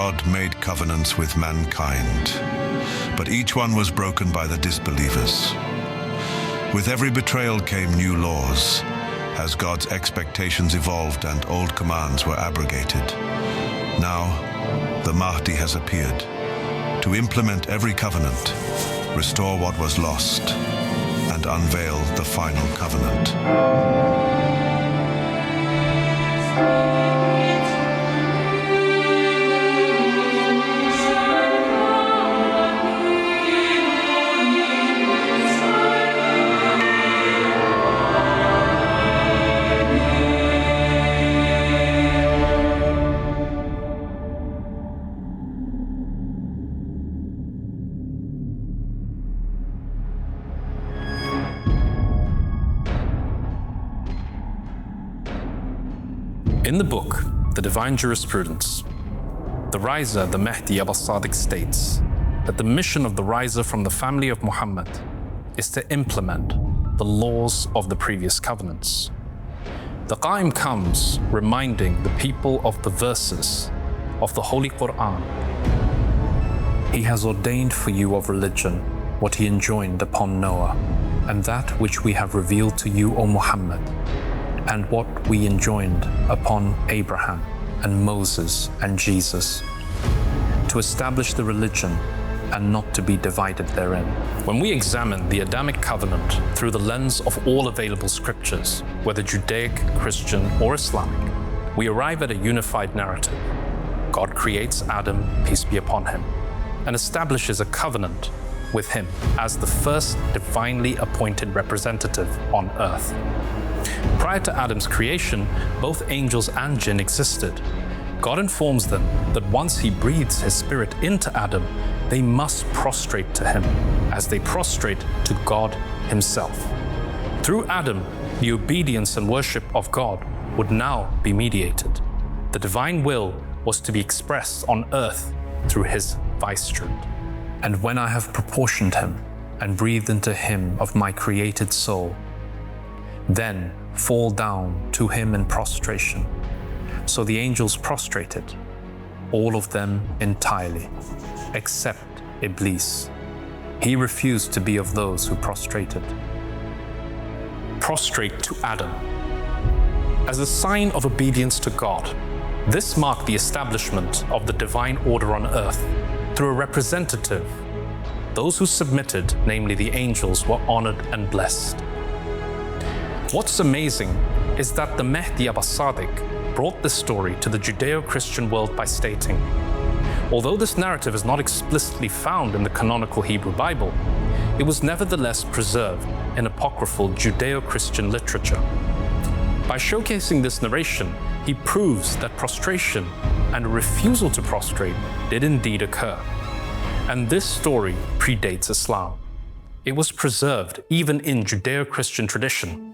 God made covenants with mankind, but each one was broken by the disbelievers. With every betrayal came new laws, as God's expectations evolved and old commands were abrogated. Now, the Mahdi has appeared to implement every covenant, restore what was lost, and unveil the final covenant. In the book, The Divine Jurisprudence, the riser, the Mahdi Aba Al-Sadiq, states that the mission of the riser from the family of Muhammad is to implement the laws of the previous covenants. The Qa'im comes reminding the people of the verses of the Holy Quran. He has ordained for you of religion what he enjoined upon Noah, and that which we have revealed to you, O Muhammad, and what we enjoined upon Abraham and Moses and Jesus, to establish the religion and not to be divided therein. When we examine the Adamic covenant through the lens of all available scriptures, whether Judaic, Christian, or Islamic, we arrive at a unified narrative. God creates Adam, peace be upon him, and establishes a covenant with him as the first divinely appointed representative on earth. Prior to Adam's creation, both angels and jinn existed. God informs them that once he breathes his spirit into Adam, they must prostrate to him, as they prostrate to God himself. Through Adam, the obedience and worship of God would now be mediated. The divine will was to be expressed on earth through his vicegerent. And when I have proportioned him and breathed into him of my created soul, then fall down to him in prostration. So the angels prostrated, all of them entirely, except Iblis. He refused to be of those who prostrated. Prostrate to Adam. As a sign of obedience to God, this marked the establishment of the divine order on earth through a representative. Those who submitted, namely the angels, were honored and blessed. What's amazing is that the Mahdi Aba Al-Sadiq brought this story to the Judeo-Christian world by stating, although this narrative is not explicitly found in the canonical Hebrew Bible, it was nevertheless preserved in apocryphal Judeo-Christian literature. By showcasing this narration, he proves that prostration and a refusal to prostrate did indeed occur. And this story predates Islam. It was preserved even in Judeo-Christian tradition.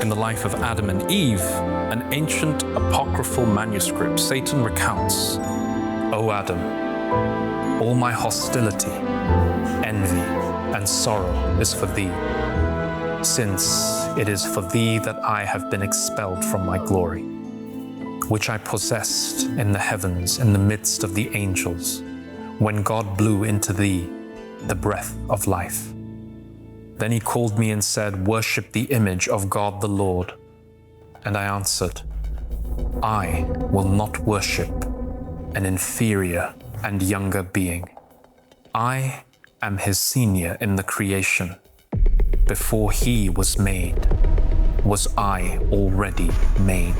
In the life of Adam and Eve, an ancient apocryphal manuscript, Satan recounts, O Adam, all my hostility, envy, and sorrow is for thee, since it is for thee that I have been expelled from my glory, which I possessed in the heavens in the midst of the angels, when God blew into thee the breath of life. Then he called me and said, worship the image of God the Lord. And I answered, I will not worship an inferior and younger being. I am his senior in the creation. Before he was made, was I already made.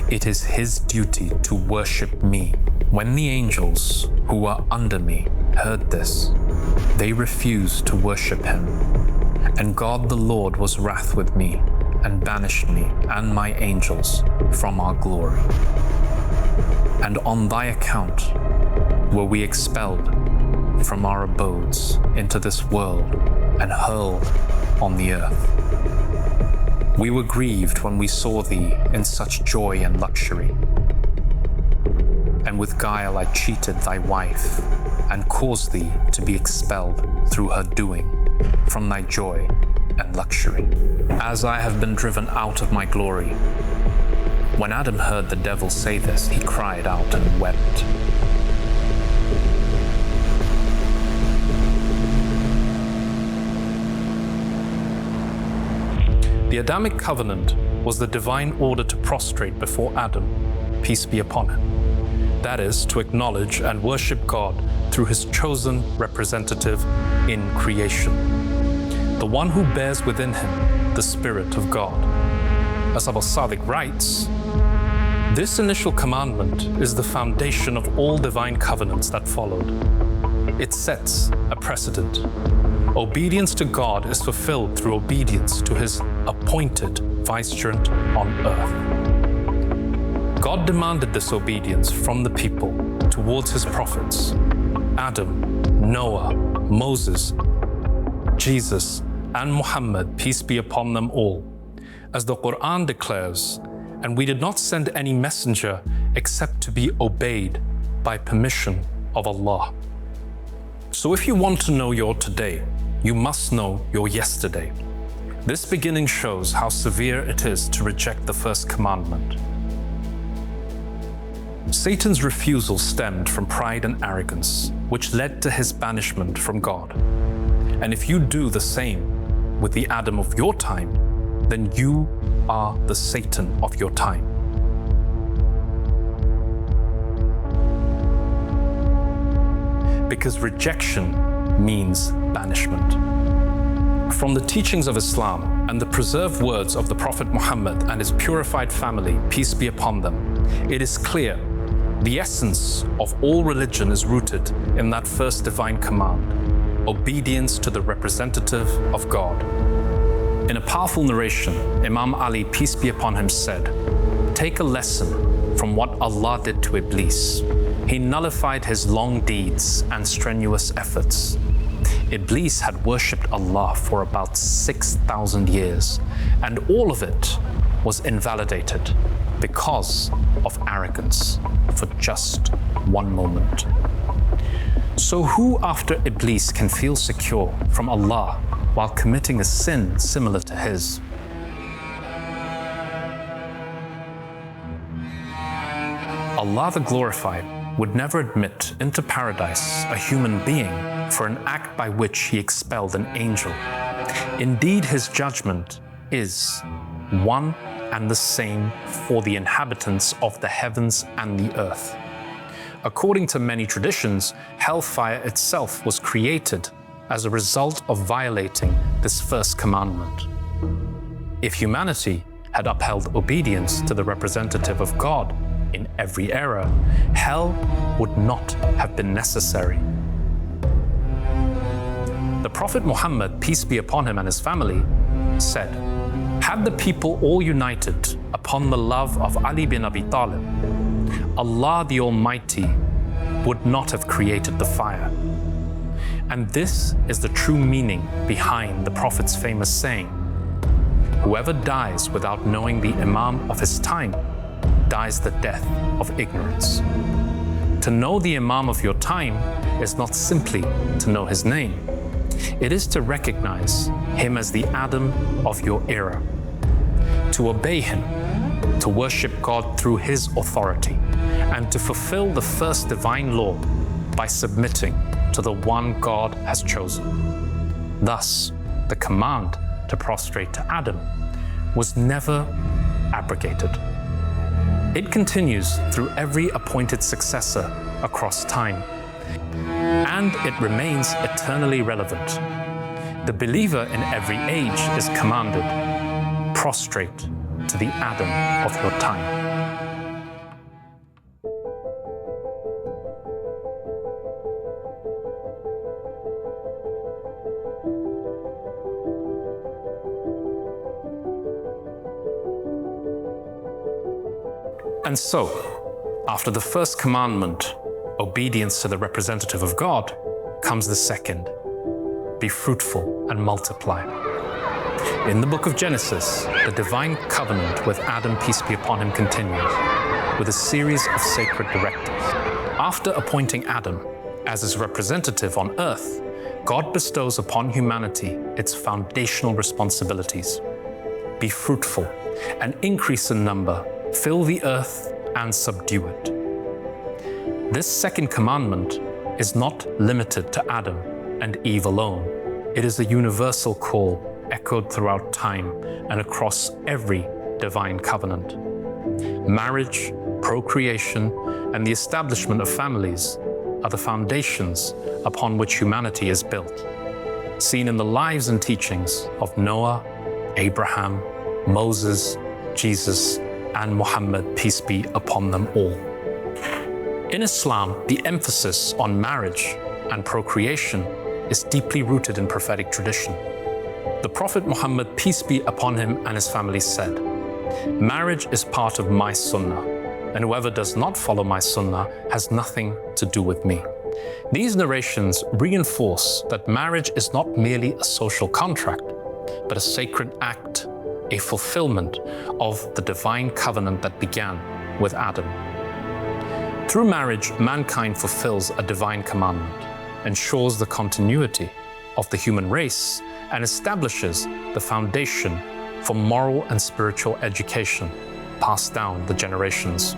It is his duty to worship me. When the angels who were under me heard this, they refused to worship him. And God the Lord was wrath with me and banished me and my angels from our glory. And on thy account were we expelled from our abodes into this world and hurled on the earth. We were grieved when we saw thee in such joy and luxury. And with guile I cheated thy wife, and cause thee to be expelled through her doing from thy joy and luxury, as I have been driven out of my glory. When Adam heard the devil say this, he cried out and wept. The Adamic covenant was the divine order to prostrate before Adam, peace be upon him. That is, to acknowledge and worship God through his chosen representative in creation, the one who bears within him the Spirit of God. As Aba Al-Sadiq writes, this initial commandment is the foundation of all divine covenants that followed. It sets a precedent. Obedience to God is fulfilled through obedience to his appointed vicegerent on earth. God demanded this obedience from the people towards his prophets, Adam, Noah, Moses, Jesus, and Muhammad, peace be upon them all. As the Quran declares, and we did not send any messenger except to be obeyed by permission of Allah. So if you want to know your today, you must know your yesterday. This beginning shows how severe it is to reject the first commandment. Satan's refusal stemmed from pride and arrogance, which led to his banishment from God. And if you do the same with the Adam of your time, then you are the Satan of your time. Because rejection means banishment. From the teachings of Islam and the preserved words of the Prophet Muhammad and his purified family, peace be upon them, it is clear the essence of all religion is rooted in that first divine command, obedience to the representative of God. In a powerful narration, Imam Ali, peace be upon him, said, "Take a lesson from what Allah did to Iblis. He nullified his long deeds and strenuous efforts. Iblis had worshipped Allah for about 6,000 years, and all of it was invalidated because of arrogance for just one moment." So who after Iblis can feel secure from Allah while committing a sin similar to his? Allah the Glorified would never admit into paradise a human being for an act by which he expelled an angel. Indeed, his judgment is one and the same for the inhabitants of the heavens and the earth. According to many traditions, hellfire itself was created as a result of violating this first commandment. If humanity had upheld obedience to the representative of God in every era, hell would not have been necessary. The Prophet Muhammad, peace be upon him and his family, said, "Had the people all united upon the love of Ali bin Abi Talib, Allah the Almighty would not have created the fire." And this is the true meaning behind the Prophet's famous saying, "Whoever dies without knowing the Imam of his time dies the death of ignorance." To know the Imam of your time is not simply to know his name. It is to recognize him as the Adam of your era, to obey him, to worship God through his authority, and to fulfill the first divine law by submitting to the one God has chosen. Thus, the command to prostrate to Adam was never abrogated. It continues through every appointed successor across time, and it remains eternally relevant. The believer in every age is commanded, prostrate to the Adam of your time. And so, after the first commandment, obedience to the representative of God, comes the second, be fruitful and multiply. In the book of Genesis, the divine covenant with Adam, peace be upon him, continues with a series of sacred directives. After appointing Adam As his representative on earth, God bestows upon humanity its foundational responsibilities. Be fruitful and increase in number, fill the earth and subdue it. This second commandment is not limited to Adam and Eve alone. It is a universal call echoed throughout time and across every divine covenant. Marriage, procreation, and the establishment of families are the foundations upon which humanity is built, seen in the lives and teachings of Noah, Abraham, Moses, Jesus, and Muhammad, peace be upon them all. In Islam, the emphasis on marriage and procreation is deeply rooted in prophetic tradition. The Prophet Muhammad, peace be upon him, and his family said, "Marriage is part of my sunnah, and whoever does not follow my sunnah has nothing to do with me." These narrations reinforce that marriage is not merely a social contract, but a sacred act, a fulfillment of the divine covenant that began with Adam. Through marriage, mankind fulfills a divine commandment, ensures the continuity of the human race, and establishes the foundation for moral and spiritual education passed down the generations.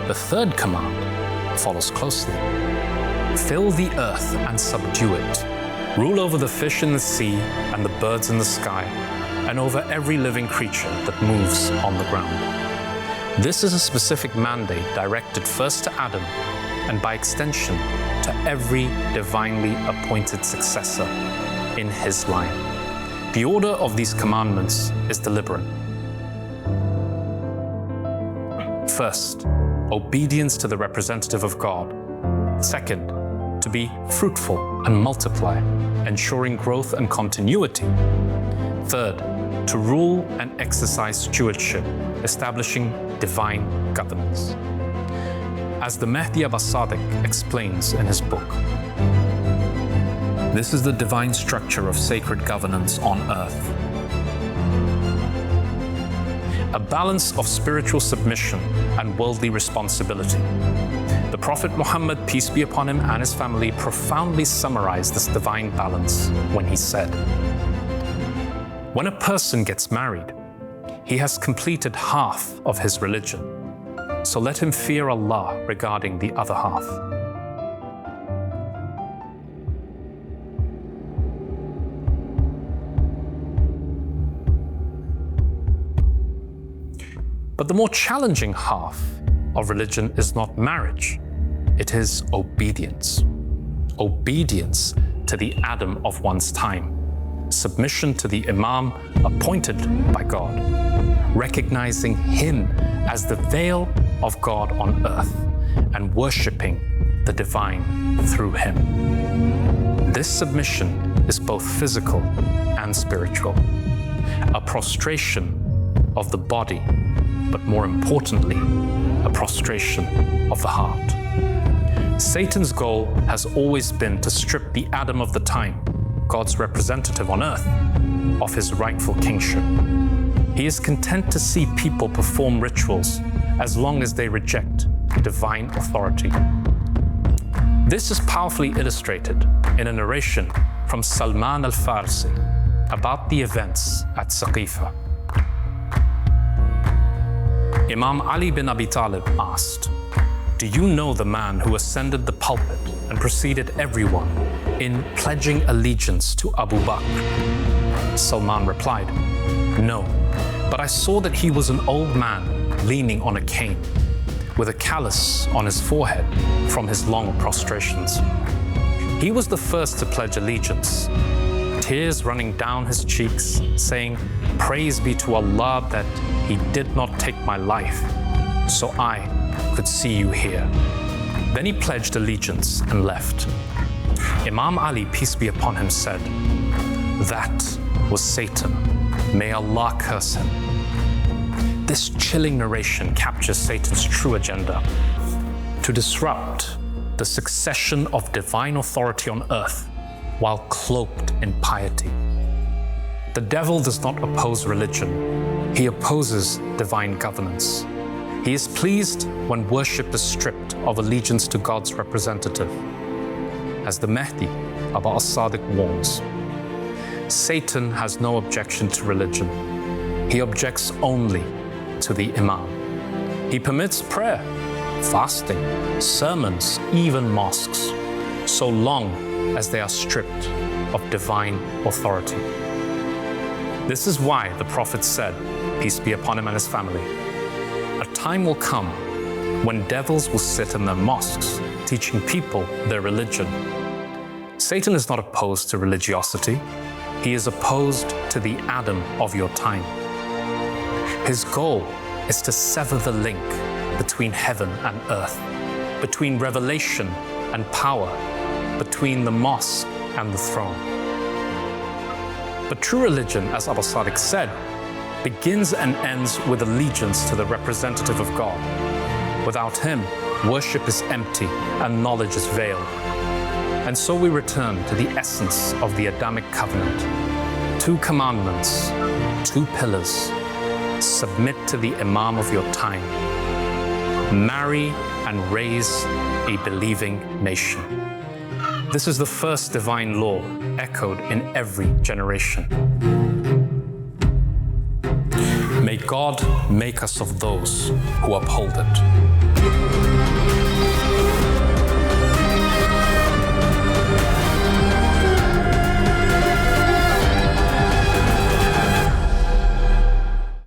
The third command follows closely. Fill the earth and subdue it. Rule over the fish in the sea and the birds in the sky, and over every living creature that moves on the ground. This is a specific mandate directed first to Adam and by extension to every divinely appointed successor in his line. The order of these commandments is deliberate. First, obedience to the representative of God. Second, to be fruitful and multiply, ensuring growth and continuity. Third, to rule and exercise stewardship, establishing divine governance. As the Mahdi Aba Al-Sadiq explains in his book, this is the divine structure of sacred governance on earth. A balance of spiritual submission and worldly responsibility. The Prophet Muhammad, peace be upon him, and his family profoundly summarized this divine balance when he said, "When a person gets married, he has completed half of his religion, so let him fear Allah regarding the other half." But the more challenging half of religion is not marriage, it is obedience. Obedience to the Adam of one's time. Submission to the Imam appointed by God. Recognizing him as the veil of God on earth and worshipping the divine through him. This submission is both physical and spiritual. A prostration of the body, but more importantly, a prostration of the heart. Satan's goal has always been to strip the Adam of the time, God's representative on earth, of his rightful kingship. He is content to see people perform rituals as long as they reject divine authority. This is powerfully illustrated in a narration from Salman al-Farsi about the events at Saqifa. Imam Ali bin Abi Talib asked, "Do you know the man who ascended the pulpit and preceded everyone in pledging allegiance to Abu Bakr?" Salman replied, "No, but I saw that he was an old man leaning on a cane, with a callus on his forehead from his long prostrations. He was the first to pledge allegiance, tears running down his cheeks, saying, 'Praise be to Allah that He did not take my life, so I could see you here.' Then he pledged allegiance and left. Imam Ali, peace be upon him, said, 'That was Satan. May Allah curse him.' This chilling narration captures Satan's true agenda: to disrupt the succession of divine authority on earth while cloaked in piety. The devil does not oppose religion. He opposes divine governance. He is pleased when worship is stripped of allegiance to God's representative. As the Mahdi, Aba Al-Sadiq warns, Satan has no objection to religion. He objects only to the Imam. He permits prayer, fasting, sermons, even mosques, so long as they are stripped of divine authority. This is why the Prophet said, peace be upon him and his family, a time will come when devils will sit in their mosques teaching people their religion. Satan is not opposed to religiosity. He is opposed to the Adam of your time. His goal is to sever the link between heaven and earth, between revelation and power, between the mosque and the throne. But true religion, as Aba Al-Sadiq said, begins and ends with allegiance to the representative of God. Without him, worship is empty and knowledge is veiled. And so we return to the essence of the Adamic covenant. 2 commandments, 2 pillars. Submit to the Imam of your time. Marry and raise a believing nation. This is the first divine law echoed in every generation. May God make us of those who uphold it.